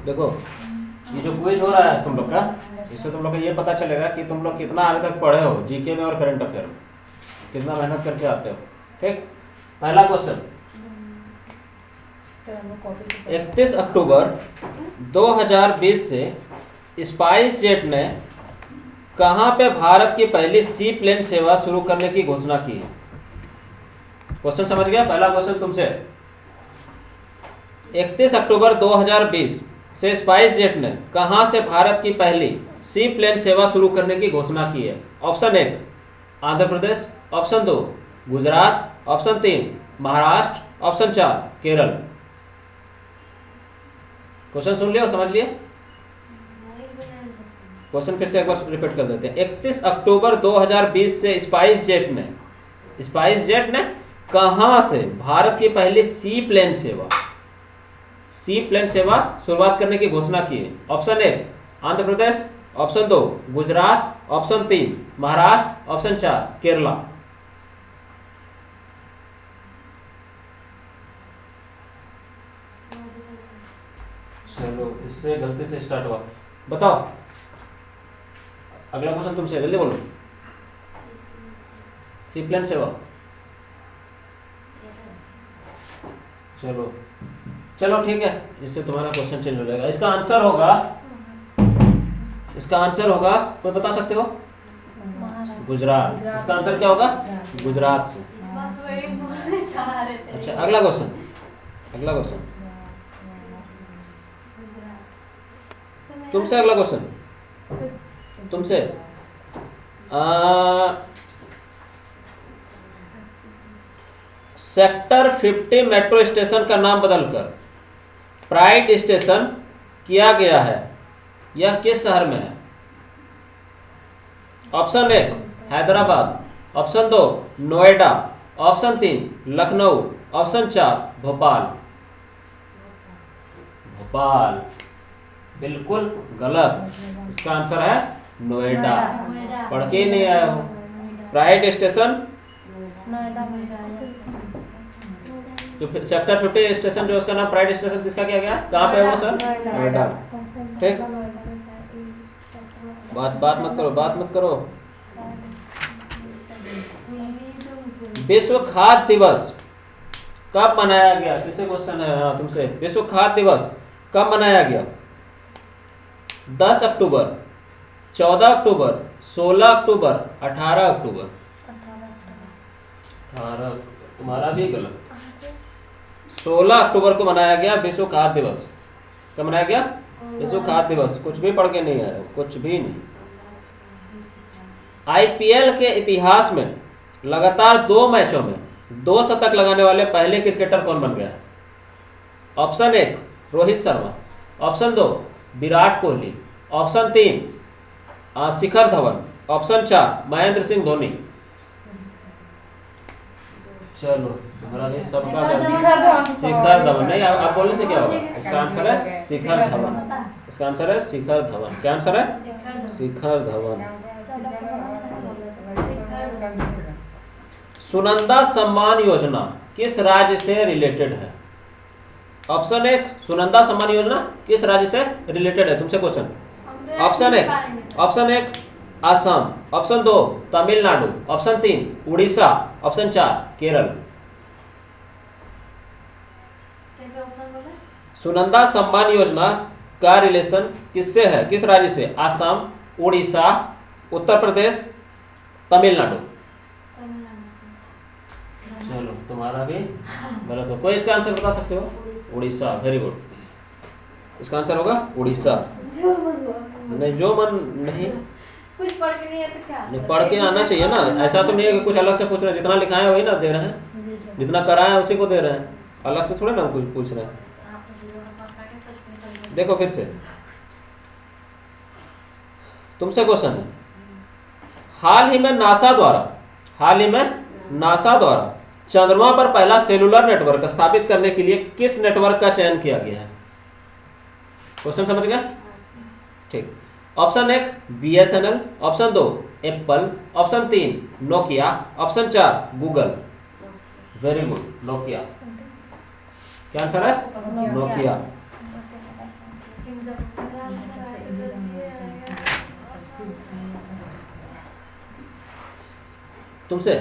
देखो ये जो क्विज हो रहा है तुम लोग का, इससे तुम लोग को ये पता चलेगा कि तुम लोग कितना आगे तक पढ़े हो जीके में और करंट अफेयर में, कितना मेहनत करके आते हो। ठीक, पहला क्वेश्चन, 31 अक्टूबर 2020 से स्पाइस जेट ने कहां पे भारत की पहली सी प्लेन सेवा शुरू करने की घोषणा की है? क्वेश्चन समझ गया? पहला क्वेश्चन तुमसे, 31 अक्टूबर 2020 से स्पाइस जेट ने कहां से भारत की पहली सी प्लेन सेवा शुरू करने की घोषणा की है? Option 1 Andhra Pradesh, option 2 Gujarat, option 3 Maharashtra, option 4 Kerala. Question सुन लिया और समझ लिया? क्वेश्चन फिर से एक बार रिपीट कर देते हैं। 31 अक्टूबर 2020 से स्पाइस जेट ने कहां से भारत की पहली सी प्लेन सेवा शुरुआत करने की घोषणा की है? Option 1 Andhra Pradesh, option 2 Gujarat, option 3 Maharashtra, option 4 Kerala. चलो इससे गलती से स्टार्ट हुआ, बताओ। अगला क्वेश्चन तुमसे, जल्दी बोलो। सी प्लेन सेवा, चलो ठीक है, इससे तुम्हारा क्वेश्चन चेंज हो जाएगा। इसका आंसर होगा कोई बता सकते हो? गुजरात। इसका आंसर क्या होगा? गुजरात से। अच्छा, अगला क्वेश्चन तुमसे। अगला क्वेश्चन तुमसे, सेक्टर 50 मेट्रो स्टेशन का नाम बदलकर प्राइड स्टेशन किया गया है, यह किस शहर में है? Option 1 Hyderabad, option 2 Noida, option 3 Lucknow, option 4 Bhopal. बिल्कुल गलत। इसका आंसर है नोएडा। पढ़ के नहीं आया हो। प्राइड स्टेशन जो सेक्टर 50 स्टेशन जो उसका नाम प्राइड स्टेशन किसका किया गया? कहाँ पे है वो सर? नोएडा। ठीक, बात मत करो। विश्व खाद्य दिवस कब मनाया गया? किससे क्वेश्चन है तुमसे? विश्व खाद्य दिवस कब मनाया गया? 10 अक्टूबर, 14 अक्टूबर, 16 अक्टूबर, 18 अक्टूबर। 18, तुम्हारा भी गलत। 16 अक्टूबर को मनाया गया विश्व खाद्य दिवस। कब मनाया गया? विश्व खाद्य दिवस। कुछ भी पढ़ के नहीं आया, कुछ भी नहीं। आईपीएल के इतिहास में लगातार 2 मैचों में 2 शतक लगाने वाले पहले क्रिकेटर कौन बन गया? Option 1 Rohit Sharma, option 2 Virat Kohli, option 3 Shikhar Dhawan, option 4 Mahendra Singh Dhoni. चलो तुम्हारा भी सबका शिखर धवन नहीं, आप बोलने से क्या होगा? इसका आंसर है शिखर धवन। इसका आंसर है शिखर धवन। क्या आंसर है? शिखर धवन। सुनंदा सम्मान योजना किस राज्य से रिलेटेड है? ऑप्शन 1 सुनंदा सम्मान योजना किस राज्य से रिलेटेड है? तुमसे question. Option 1 Assam, option 2 Tamil Nadu, option 3 Orissa, option 4 Kerala. Sunanda Samman Yojana का रिलेशन किससे है? किस राज्य से? असम, उड़ीसा, उत्तर प्रदेश, तमिलनाडु। चलो तुम्हारा भी गलत हो। कोई इसका आंसर बता सकते हो? उड़ीसा। Very good. इसका आंसर होगा उड़ीसा। नहीं, जो मन नहीं, कुछ पढ़ के नहीं है तो क्या? नहीं, पढ़ के आना चाहिए ना। ऐसा तो नहीं है कि कुछ अलग से पूछ रहे हैं। जितना लिखा है वही ना दे रहे हैं, जितना कराया है उसी को दे रहे हैं। अलग से थोड़े ना कुछ पूछ रहे हैं। देखो फिर से तुमसे क्वेश्चन है। हाल ही में नासा द्वारा चंद्रमा पर पहला सेलुलर नेटवर्क स्थापित करने के लिए किस नेटवर्क का चयन किया गया है? क्वेश्चन समझ गया? ठीक। Option 1 BSNL, option 2 Apple, option 3 Nokia, option 4 Google. Very good, Nokia. क्या आंसर है? नोकिया। तुमसे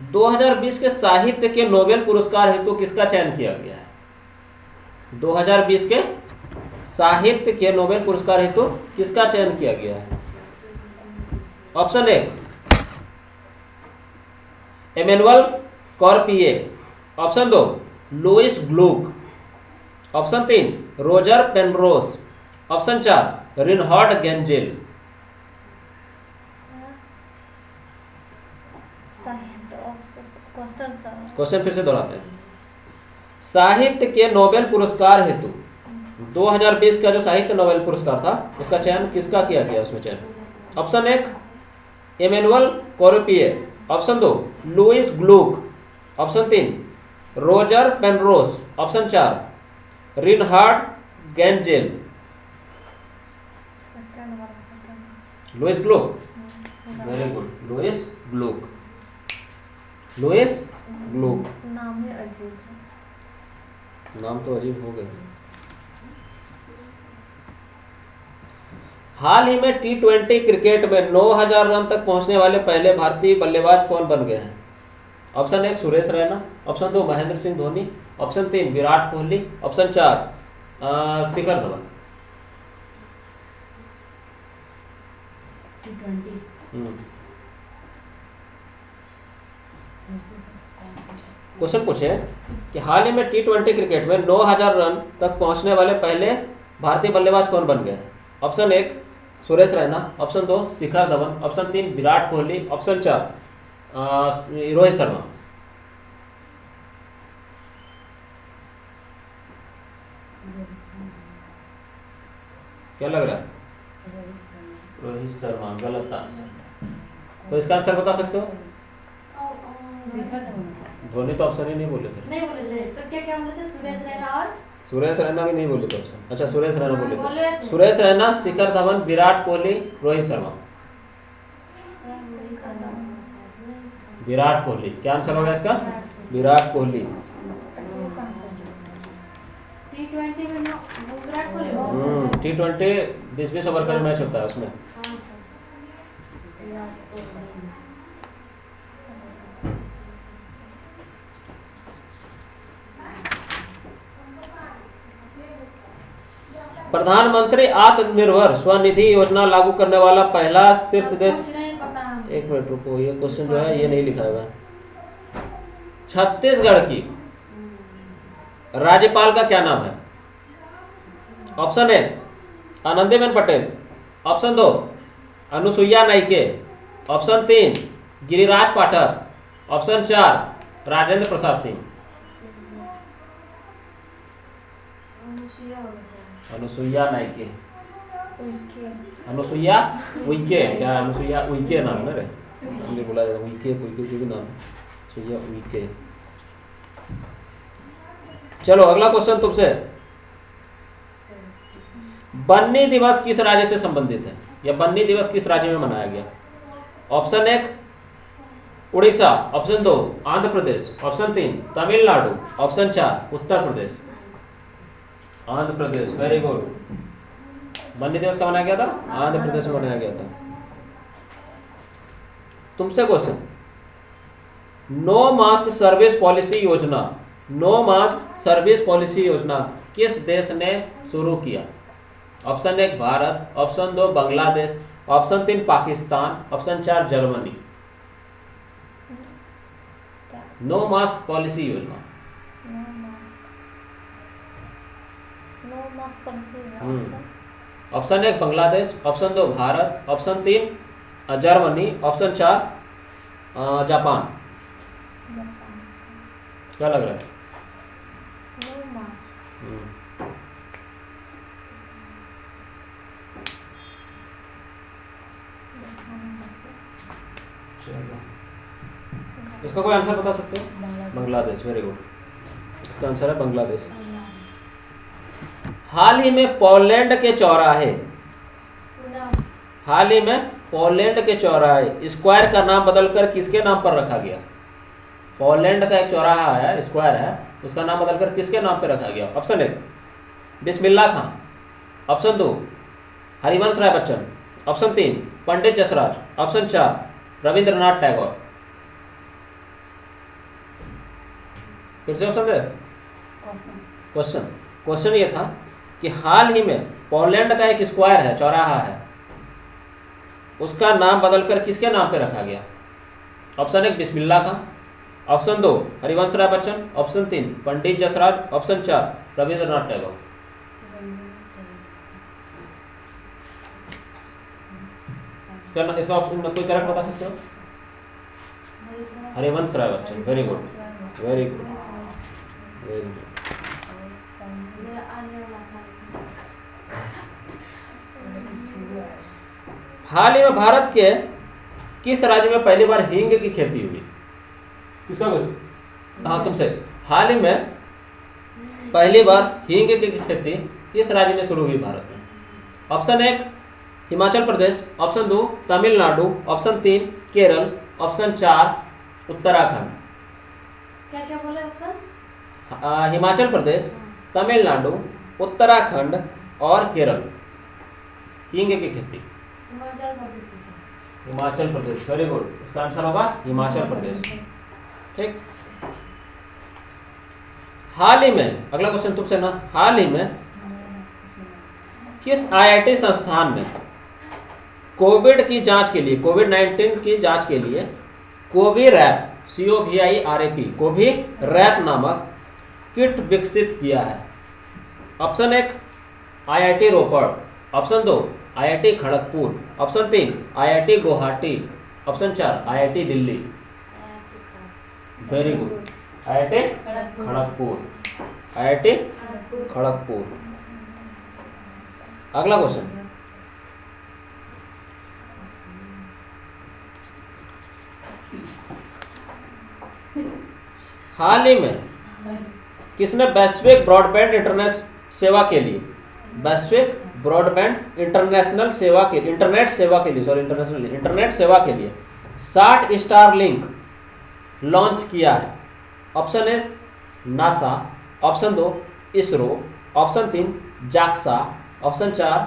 2020 के साहित्य के नोबेल पुरस्कार हेतु किसका चयन किया गया है? 2020 के साहित्य के नोबेल पुरस्कार हेतु किसका चयन किया गया है? ऑप्शन ए एमेनुअल कॉर्पिए, option 2 Louise Gluck, option 3 Roger Penrose, option 4 Reinhard Genzel. Question फिर से दोहराते हैं। साहित्य के नोबेल पुरस्कार हेतु 2020 का जो साहित्य नोबेल पुरस्कार था उसका चयन किसका किया गया? उसमें चयन ऑप्शन 1 एमेनुअल कॉर्पिए, option 2 Louise Gluck, option 3 Roger Penrose, option 4 Reinhard Genzel. Louise Gluck, very good, Louise Gluck, Louise Gluck. नाम ही अजीब है। नाम तो अजीब हो गए। हाल ही में T20 क्रिकेट में 9000 रन तक पहुंचने वाले पहले भारतीय बल्लेबाज कौन बन गए हैं? Option 1 Suresh Raina, option 2 Mahendra Singh Dhoni, option 3 Virat Kohli, option 4 Shikhar Dhawan. Question पूछे कि हाल ही में T20 क्रिकेट में 9000 रन तक पहुंचने वाले पहले भारतीय बल्लेबाज कौन बन गए? Option 1 Suresh Raina, option 2 Shikhar Dhawan, option 3 Virat Kohli, option 4 Rohit Sharma. क्या लग रहा है? रोहित शर्मा गलत आंसर। तो इसका आंसर बता सकते हो? धोनी तो ऑप्शन ही नहीं बोले थे। नहीं बोले थे तो क्या क्या बोले थे? सुरेश रैना और सुरेश रैना भी नहीं बोले थे ऑप्शन। अच्छा सुरेश रैना बोले थे। सुरेश रैना, शिखर धवन, विराट कोहली, रोहित शर्मा। विराट कोहली। क्या आंसर होगा इसका? विराट कोहली। T20 में विराट कोहली। T20 20-20 ओवर का मैच होता है उसमें। प्रधानमंत्री आत्मनिर्भर स्वनिधि योजना लागू करने वाला पहला शीर्ष देश। एक मिनट रुको, ये क्वेश्चन जो है ये नहीं लिखा हुआ है। छत्तीसगढ़ की राज्यपाल का क्या नाम है? Option 1 Anandiben Patel, option 2 Anusuiya Naike, option 3 Giriraj Pathak, option 4 Rajendra Prasad Singh. Anusuiya Naike, Anusuiya Uikey, क्या अनुसुईया उइके नाम है रे? हमने बोला उइके कोई भी नाम, अनुसुईया उइके। चलो अगला क्वेश्चन तुमसे। बन्नी दिवस किस राज्य से संबंधित है, या बन्नी दिवस किस राज्य में मनाया गया? Option 1 Orissa, option 2 Andhra Pradesh, option 3 Tamil Nadu, option 4 Uttar Pradesh. Andhra Pradesh, very good. बन्नी दिवस कब मनाया गया था? आंध्र प्रदेश में मनाया गया था। तुमसे question, no mask service policy योजना, नो मास्क सर्विस पॉलिसी योजना किस देश ने शुरू किया? Option 1 Bharat, option 2 Bangladesh, option 3 Pakistan, option 4 Germany. No mask policy योजना। Option 1 Bangladesh, option 2 Bharat, option 3 Germany, option 4 Japan. क्या लग रहा है? इसका कोई आंसर बता सकते हो? Bangladesh, very good. इसका आंसर है बांग्लादेश। हाल ही में पोलैंड के चौराहे, हाल ही में पोलैंड के चौराहे स्क्वायर का नाम बदलकर किसके नाम पर रखा गया? पोलैंड का एक चौराहा है, स्क्वायर है, उसका नाम बदलकर किसके नाम पर रखा गया? Option 1 Bismillah Khan, option 2 Harivansh Rai Bachchan, option 3 Pandit Jasraj, option 4 Rabindranath Tagore. फिर से ऑप्शन दे। क्वेश्चन ये था कि हाल ही में पोलैंड का एक स्क्वायर है, चौराहा है, उसका नाम बदलकर किसके नाम पे रखा गया? Option 1 Bismillah Khan, option 2 Harivansh Rai Bachchan, option 3 Pandit Jasraj, option 4 Rabindranath Tagore. इसका ऑप्शन में कोई करेक्ट बता सकते हो? Harivansh Rai Bachchan. Very good, very good, very good. हाल ही में भारत के किस राज्य में पहली बार हींग की खेती हुई? किसका क्वेश्चन? हाँ तुमसे। हाल ही में पहली बार हींग की खेती किस राज्य में शुरू हुई भारत में? Option 1 Himachal Pradesh, option 2 Tamil Nadu, option 3 Kerala, option 4 Uttarakhand. क्या क्या बोले ऑप्शन? हिमाचल प्रदेश, तमिलनाडु, उत्तराखंड और केरल। हींग की खेती हिमाचल प्रदेश। वेरी गुड, इसका आंसर होगा हिमाचल प्रदेश। ठीक। हाल ही में, अगला क्वेश्चन तुमसे ना, हाल ही में किस आईआईटी संस्थान में कोविड की जांच के लिए, कोविड-19 की जांच के लिए कोविरैप, COVIRAP, कोविरैप नामक किट विकसित किया है? Option 1 IIT Ropar, option 2 IIT Kharagpur, option 3 IIT Guwahati, option 4 IIT Delhi. Very good, IIT Kharagpur, IIT Kharagpur. अगला क्वेश्चन, हाल ही में किसने वैश्विक ब्रॉडबैंड इंटरनेट सेवा के लिए, वैश्विक ब्रॉडबैंड इंटरनेशनल सेवा के इंटरनेट सेवा के लिए, सॉरी इंटरनेशनल इंटरनेट सेवा के लिए 60 स्टार लिंक लॉन्च किया है? Option 1 NASA, option 2 ISRO, option 3 JAXA, option 4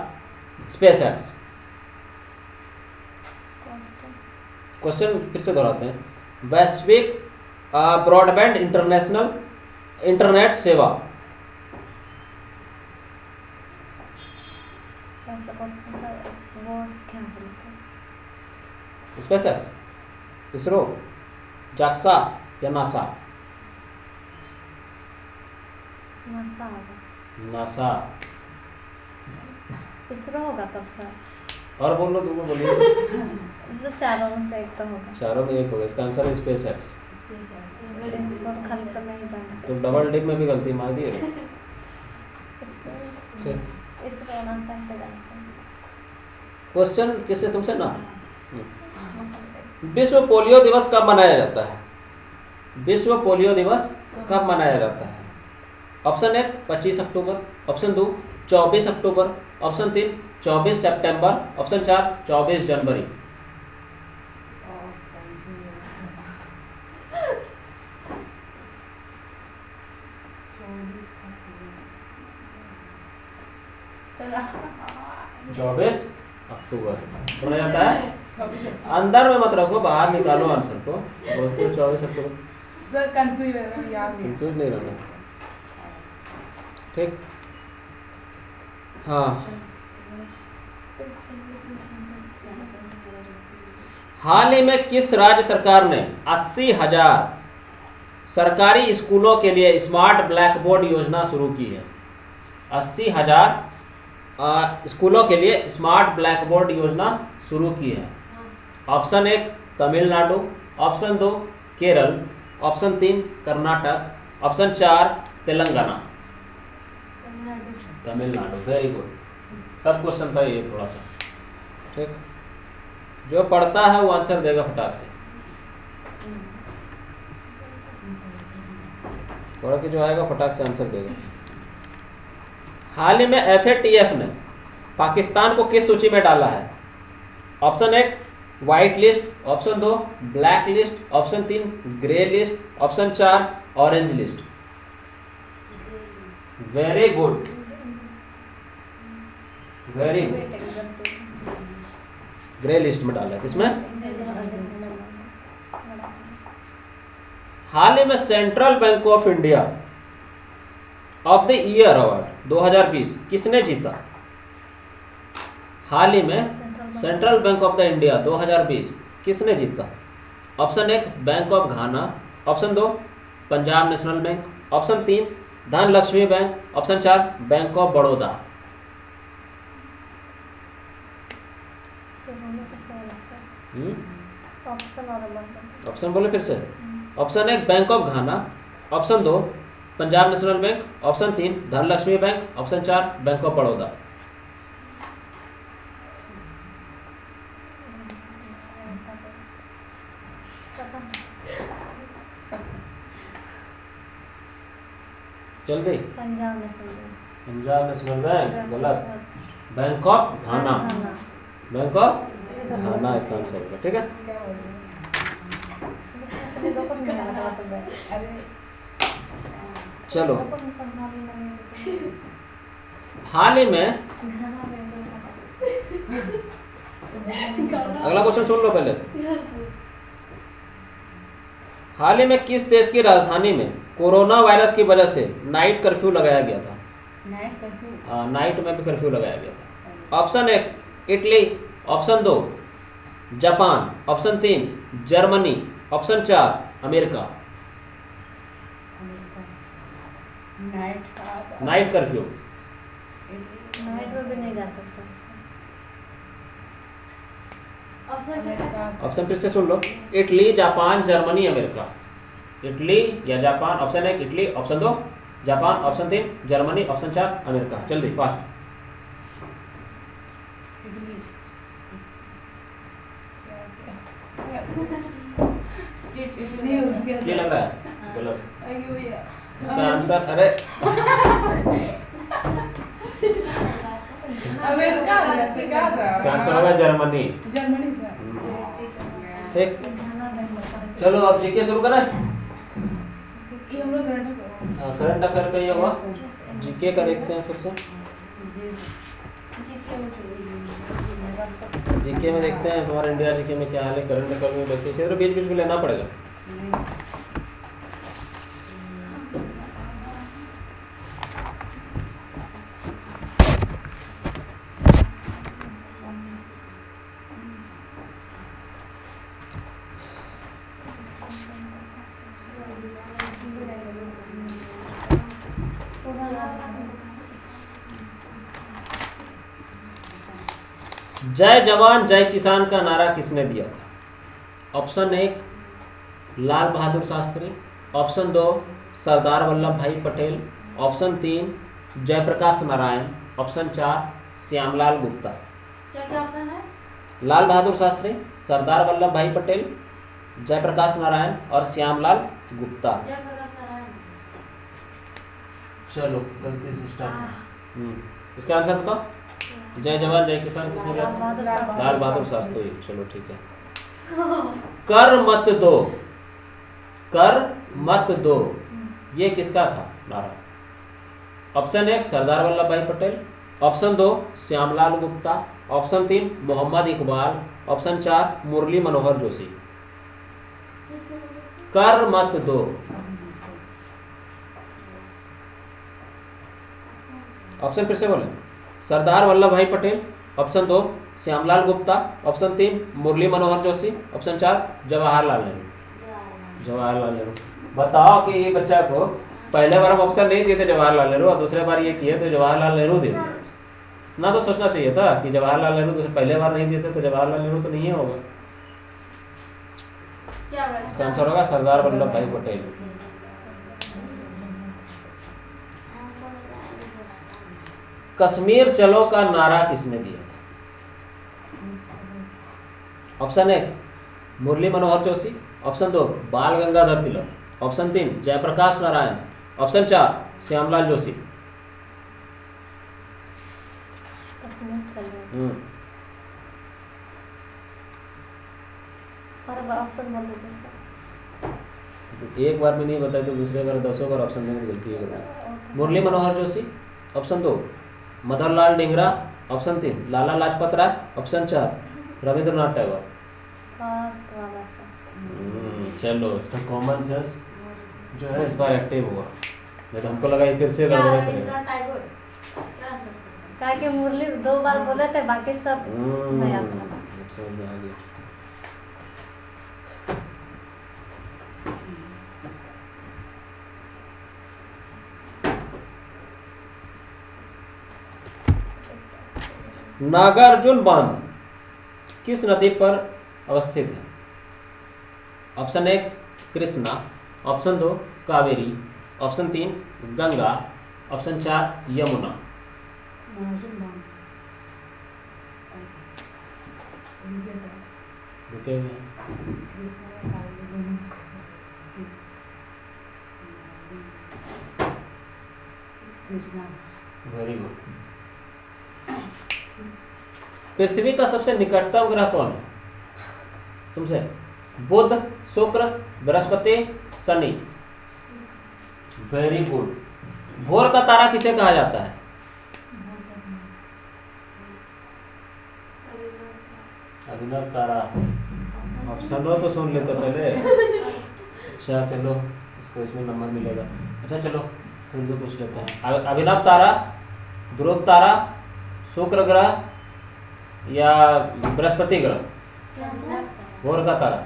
SpaceX. Question फिर से दोहराते हैं। वैश्विक ब्रॉडबैंड इंटरनेशनल इंटरनेट सेवा, स्पेसएक्स, इसरो, जाक्सा या नासा? नासा। इसरो होगा तब सर। और बोलो, तुमको बोलिए। तो चारों में से एक तो होगा। चारों में एक होगा, इसका आंसर है स्पेसएक्स। इसको खाली तो नहीं जानते। तुम डबल डिप में भी गलती मार दिए। इसरो नासा से जानते हैं। क्वेश्चन किससे? तुमसे ना। विश्व पोलियो दिवस कब मनाया जाता है? विश्व पोलियो दिवस कब मनाया जाता है? ऑप्शन 1 25 अक्टूबर, ऑप्शन 2 24 अक्टूबर, ऑप्शन 3 24 सितंबर, ऑप्शन 4 24 जनवरी। चौबीस अक्टूबर बोला जाता है। अंदर में मत रखो, बाहर निकालो आंसर को। बोलते हो 24 अक्टूबर, कंफ्यूज नहीं रहना। ठीक। हाँ, हाल ही में किस राज्य सरकार ने 80,000 सरकारी स्कूलों के लिए स्मार्ट ब्लैक बोर्ड योजना शुरू की है? 80,000 स्कूलों के लिए स्मार्ट ब्लैक बोर्ड योजना शुरू की है। Option 1 Tamil Nadu, option 2 Kerala, option 3 Karnataka, option 4 Telangana. Tamil Nadu. Very good. तब क्वेश्चन था ये थोड़ा सा। ठीक, जो पढ़ता है वो आंसर देगा फटाक से। पढ़ के जो आएगा फटाक से आंसर देगा। हाल ही में FATF ने पाकिस्तान को किस सूची में डाला है? Option 1 white list, option 2 black list, option 3 grey list, option 4 orange list. Very good, very good. Grey list में डाला है। किसमें? हाल ही में central bank of India of the year award 2020 किसने जीता? हाल ही में central bank of the India 2020 किसने जीता? Option 1 bank of Ghana, option 2 Punjab national bank, option 3 Dhanlaxmi bank, option 4 bank of Baroda. Option बोले फिर से। Option 1 bank of Ghana, option 2 Punjab national bank, option 3 Dhanlaxmi bank, option 4 bank of Baroda. जल्दी। पंजाब नेशनल बैंक गलत। Bank of Ghana, bank of घाना इसका answer होगा। ठीक है, चलो हाल ही में अगला क्वेश्चन सुन लो पहले। हाल ही में किस देश की राजधानी में कोरोना वायरस की वजह से नाइट कर्फ्यू लगाया गया था? नाइट में भी कर्फ्यू लगाया गया था। Option 1 Italy, option 2 Japan, option 3 Germany, option 4 America. Night curfew night में भी नहीं जा सकता। ऑप्शन फिर से सुन लो। Italy, Japan, Germany, America. Italy या Japan. Option 1 Italy, option 2 Japan, option 3 Germany, option 4 America. जल्दी फास्ट। क्या लग रहा है? गलत। इसका आंसर अरे अमेरिका इसका आंसर होगा जर्मनी। जर्मनी से। ठीक, चलो अब जीके शुरू करें। ये हम लोग करंट अफेयर का ये हुआ। जीके का देखते हैं फिर से। जीके में देखते हैं हमारा इंडिया जीके में क्या हाल है। करंट अफेयर में देखते हैं, बीच बीच में लेना पड़ेगा। जय जवान जय किसान का नारा किसने दिया था? ऑप्शन 1 लाल बहादुर शास्त्री, ऑप्शन 2 सरदार वल्लभ भाई पटेल, ऑप्शन 3 जयप्रकाश नारायण, ऑप्शन 4 श्यामलाल गुप्ता। क्या ऑप्शन है? लाल बहादुर शास्त्री, सरदार वल्लभ भाई पटेल, जयप्रकाश नारायण और श्यामलाल गुप्ता। चलो गलती से स्टार्ट। इसका आंसर बताओ। जय जवान जय किसान किसने दिया? लाल बहादुर शास्त्री। चलो ठीक है। कर मत दो, कर मत दो, ये किसका था नारा? Option 1 Sardar Vallabh Bhai Patel, option 2 Shyamlal Gupta, option 3 Mohammad Iqbal, option 4 Murli Manohar Joshi. कर मत दो। ऑप्शन फिर से बोले। सरदार वल्लभ भाई पटेल, ऑप्शन 2 श्यामलाल गुप्ता, ऑप्शन 3 मुरली मनोहर जोशी, ऑप्शन 4 जवाहरलाल नेहरू। जवाहरलाल नेहरू। बताओ कि ये बच्चा को पहले बार हम ऑप्शन नहीं दिए थे जवाहरलाल नेहरू और दूसरे बार ये किए तो जवाहरलाल नेहरू दे दिया। ना तो सोचना चाहिए था कि जवाहरलाल नेहरू तो पहले बार नहीं दिए थे तो जवाहरलाल नेहरू तो नहीं होगा। इसका आंसर होगा सरदार वल्लभ भाई पटेल। कश्मीर चलो का नारा किसने दिया था? ऑप्शन 1 मुरली मनोहर जोशी, ऑप्शन 2 बाल गंगाधर तिलक, ऑप्शन 3 जयप्रकाश नारायण, ऑप्शन 4 श्यामलाल जोशी। एक बार भी नहीं बताए तो दूसरे बार 10 बार ऑप्शन देने की गलती है। मुरली Manohar Joshi, option 2 Madanlal Dengra, option 3 Lala Lajpat Rai, option 4 Rabindranath Tagore. चलो इसका कॉमन सेंस जो है इस बार एक्टिव हुआ, नहीं तो हमको लगा ये फिर से क्या गड़बड़ है करेगा। इतना टाइगर? क्या आंसर करते कहा कि मुरली 2 बार बोले थे, बाकी सब नहीं आता था। अब समझ में आ गया। नागार्जुन बांध किस नदी पर अवस्थित है? Option 1 Krishna, option 2 Kaveri, option 3 Ganga, option 4 Yamuna. रुके हुए हैं। Very good. पृथ्वी का सबसे निकटतम ग्रह कौन है तुमसे? बुध, शुक्र, बृहस्पति, शनि। Very good. भोर का तारा किसे कहा जाता है? अभिनव तारा। ऑप्शन हो तो सुन लेते पहले। अच्छा चलो, इसको इसमें नंबर मिलेगा। अच्छा चलो फिर भी पूछ लेते हैं। अभिनव तारा, ध्रुव तारा, शुक्र ग्रह या बृहस्पति ग्रह? हैं? भोर का तारा।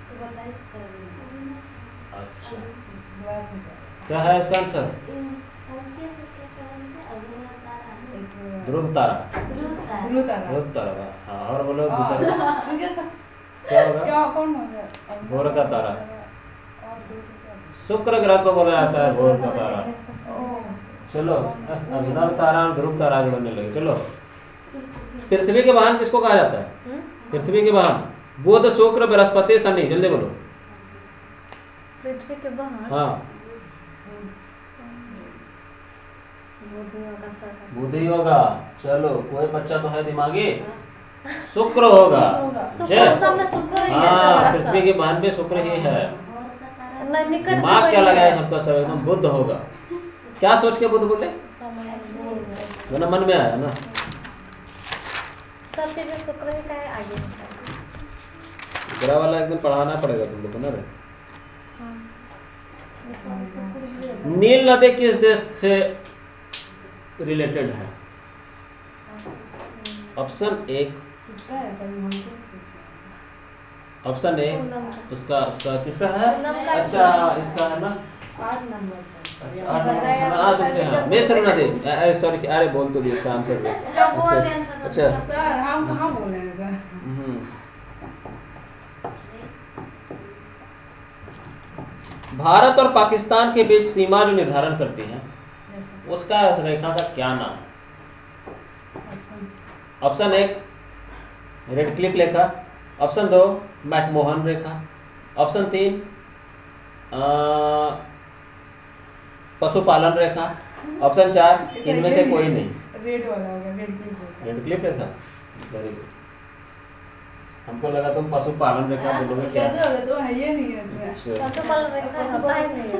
तो बताइए सर। अच्छा क्या है इसका आंसर? ध्रुव तारा। ध्रुव तारा। हाँ और बोलो दूसरा क्या होगा? कौन होगा? भोर का तारा। शुक्र ग्रह को बोला जाता है भोर का तारा। चलो अभिनव तारा और ध्रुव तारा आगे बनने लगे। चलो पृथ्वी के वाहन किसको कहा जाता है? पृथ्वी के वाहन बुध, शुक्र, बृहस्पति, शनि। जल्दी बोलो। पृथ्वी के बाहर हाँ बुध ही होगा। चलो कोई बच्चा तो है दिमागी। शुक्र होगा। हाँ पृथ्वी के वाहन में शुक्र ही है। दिमाग क्या लगाया सबका सब एकदम बुध होगा। क्या सोच के बुध बोले? ना मन में आया ना। सब चीजें शुक्र ही का है आगे। ग्रह वाला एकदम पढ़ाना पड़ेगा तुम लोग को ना रे। नील नदी किस देश से रिलेटेड है? ऑप्शन 1 ऑप्शन 1 उसका उसका किसका है? अच्छा इसका है ना 8 नंबर। अच्छा 8 नंबर। हाँ तुमसे हाँ मेसर नदी। सॉरी अरे बोल तो दिया इसका आंसर। अच्छा सर हम कहाँ बोल रहे हैं सर? भारत और पाकिस्तान के बीच सीमा जो निर्धारण करती है उसका रेखा का क्या नाम? ऑप्शन 1 रेड क्लिफ रेखा, ऑप्शन 2 मैकमोहन रेखा, ऑप्शन 3 पशुपालन रेखा, ऑप्शन 4 इनमें से कोई नहीं। रेड वाला होगा, रेड क्लिप। रेड क्लिफ रेखा। Very good. हमको लगा तुम पशुपालन रेखा बोलोगे क्या? कैसे होगा? तो है ये नहीं है इसमें। अच्छा। पशुपालन रेखा होता ही नहीं है।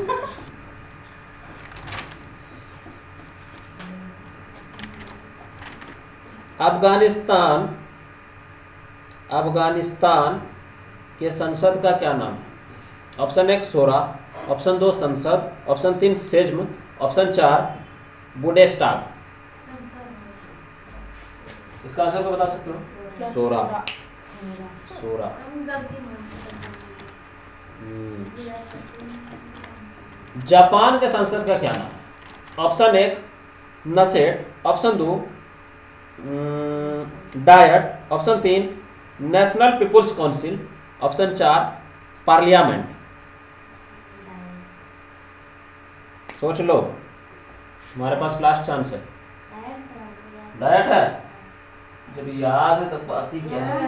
अफगानिस्तान अफगानिस्तान के संसद का क्या नाम है? ऑप्शन 1 शोरा, ऑप्शन 2 संसद, ऑप्शन 3 सेज्म, ऑप्शन 4 बुडेस्टाग। इसका आंसर को बता सकते हो? शोरा। शोरा। जापान के संसद का क्या नाम है? ऑप्शन 1 नसेट, option 2 Diet, option 3 National Peoples Council, option 4 Parliament. सोच लो, हमारे पास लास्ट चांस है। डायट है? जब याद है तब बात ही क्या है।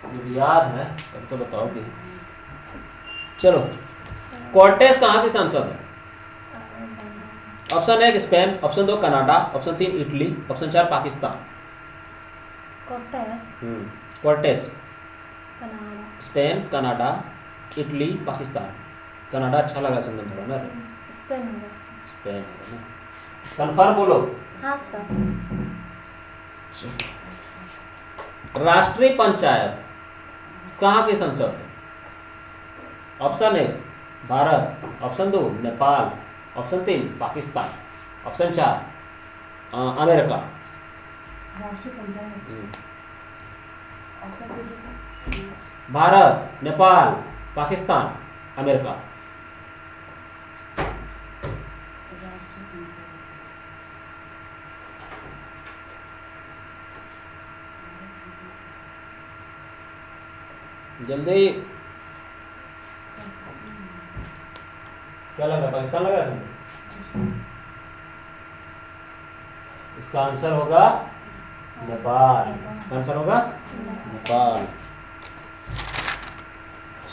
जब याद है तब तो बताओगे। चलो कॉर्टेस कहाँ के सांसद है? Option 1 Spain, option 2 Canada, option 3 Italy, option 4 Pakistan. Cortes Spain, Canada, Italy, Pakistan. Canada अच्छा लगा सुनने थोड़ा ना। स्पेन कंफर्म बोलो। हाँ सर। राष्ट्रीय पंचायत कहाँ की संसद है? ऑप्शन ए Bharat, option 2 Nepal, option 3 Pakistan, option 4 America. राष्ट्रीय पंचायत ऑप्शन दीजिए। भारत, नेपाल, पाकिस्तान, अमेरिका। राष्ट्रीय पंचायत जल्दी, क्या लग रहा है, पाकिस्तान लग रहा है तुमको? इसका आंसर होगा नेपाल। इसका आंसर होगा नेपाल।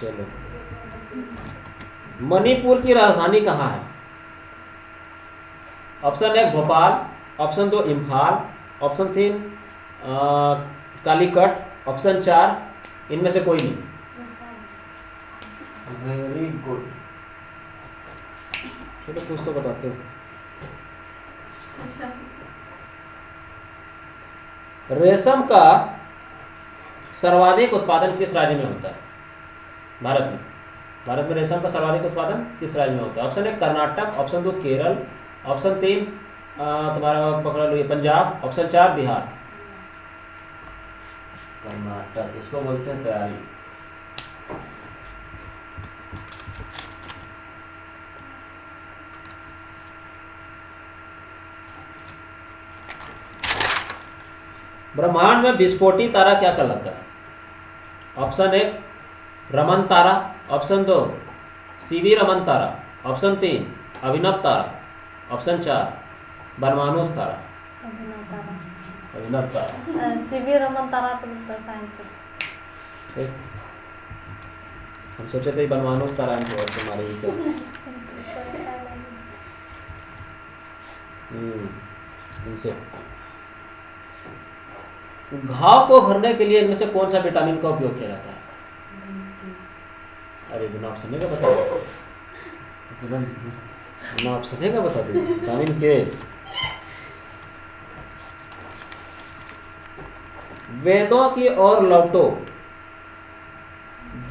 चलो, मणिपुर की राजधानी कहाँ है? Option 1 Bhopal, option 2 Imphal, option 3 Calicut, option 4 इनमें से कोई नहीं। Very good. चलो कुछ तो बताते हो। रेशम का सर्वाधिक उत्पादन किस राज्य में होता है? भारत में। भारत में रेशम का सर्वाधिक उत्पादन किस राज्य में होता है? Option 1 Karnataka, option 2 Kerala, option 3 तुम्हारा पकड़ लो ये पंजाब, ऑप्शन 4 बिहार। कर्नाटक, इसको बोलते हैं तैयारी। ब्रह्मांड में विस्फोटी तारा क्या कहलाता है? ऑप्शन 1 रमन तारा, ऑप्शन 2 सीवी रमन तारा, ऑप्शन 3 अभिनव तारा, ऑप्शन 4 परमाणु तारा। अभिनव तारा। सीवी रमन तारा तो साइंस। ठीक, हम सोचे थे परमाणु तारा तुम्हारे ही क्या। इनसे घाव को भरने के लिए इनमें से कौन सा विटामिन का उपयोग किया जाता है? अरे बिना ऑप्शन का बता दो, बिना ऑप्शन का बता दो। विटामिन के। वेदों की ओर लौटो,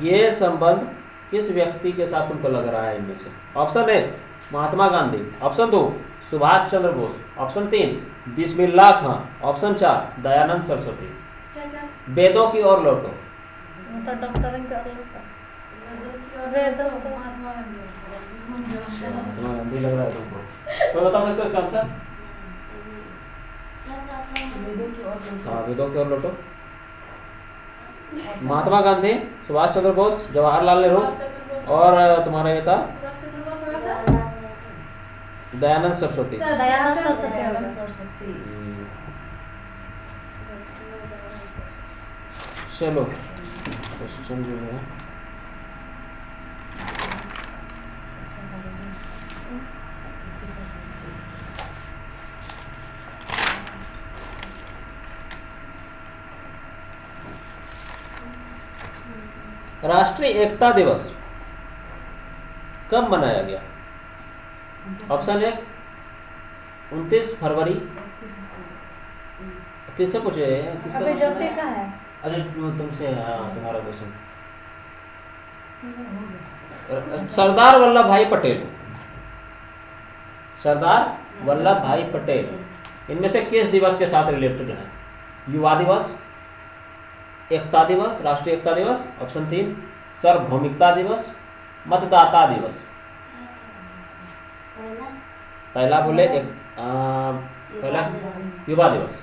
ये संबंध किस व्यक्ति के साथ तुमको लग रहा है इनमें से? Option 1 Mahatma Gandhi, option 2 Subhash Chandra Bose, option 3 बिस्मिल्लाह खां, ऑप्शन 4 दयानंद सरस्वती। वेदों की ओर लौटो। मतलब डॉक्टरिंग कर लेता। वेदों को महात्मा गांधी लग रहा है तुमको? तो बता सकते हो इसका आंसर? हाँ, वेदों की ओर लौटो। महात्मा गांधी, सुभाष चंद्र बोस, जवाहरलाल नेहरू और तुम्हारा ये था दयानंद सरस्वती। दयानंद सरस्वती। चलो क्वेश्चन जो है राष्ट्रीय एकता दिवस कब मनाया गया? ऑप्शन 1 29 फरवरी। किससे पूछे? अभी ज्योति का है। अरे तुमसे, हाँ तुम्हारा क्वेश्चन। सरदार वल्लभ भाई पटेल, सरदार वल्लभ भाई पटेल इनमें से किस दिवस के साथ रिलेटेड है? युवा दिवस, एकता दिवस, राष्ट्रीय एकता दिवस, ऑप्शन 3 सार्वभौमिकता दिवस, मतदाता दिवस। पहला बोले पहला युवा दिवस।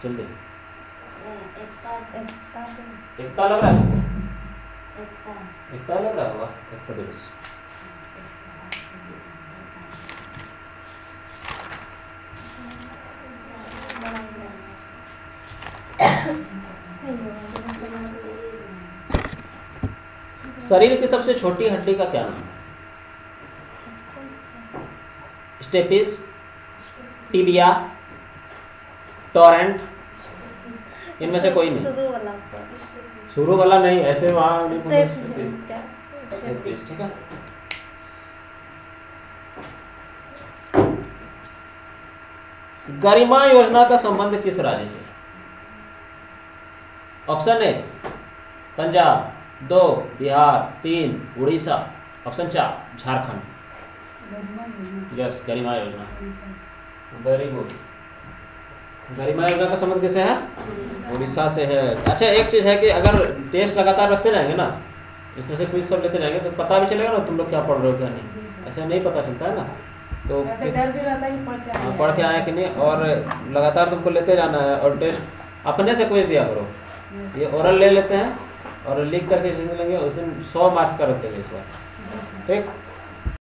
जल्दी, एकता लग रहा है? एकता लग रहा होगा, एकता दिवस। शरीर की सबसे छोटी हड्डी का क्या नाम है? स्टेपिस, टिबिया, टोरेंट, इनमें से कोई नहीं। शुरू वाला नहीं, ऐसे वहां स्टेपिस। ठीक है, गरिमा योजना का संबंध किस राज्य से? Option A Punjab, 2 Bihar, 3 Orissa, option 4 Jharkhand. Garima योजना यस, गरिमा योजना। उड़ीसा। Very good. गरिमा योजना का संबंध किससे है? उड़ीसा से है। अच्छा, एक चीज है कि अगर टेस्ट लगातार रखते जाएंगे ना, इस तरह से क्विज सब लेते जाएंगे तो पता भी चलेगा ना तुम लोग क्या पढ़ रहे हो क्या नहीं। ऐसा नहीं पता चलता है ना, तो वैसे डर भी रहता है कि पढ़ के आए कि नहीं, और लगातार तुमको लेते जाना है। और टेस्ट अपने से क्विज दिया करो। ये ओरल ले लेते हैं और लिख करके लेंगे, उस दिन 100 मार्क्स का रखते हैं इस बार। ठीक।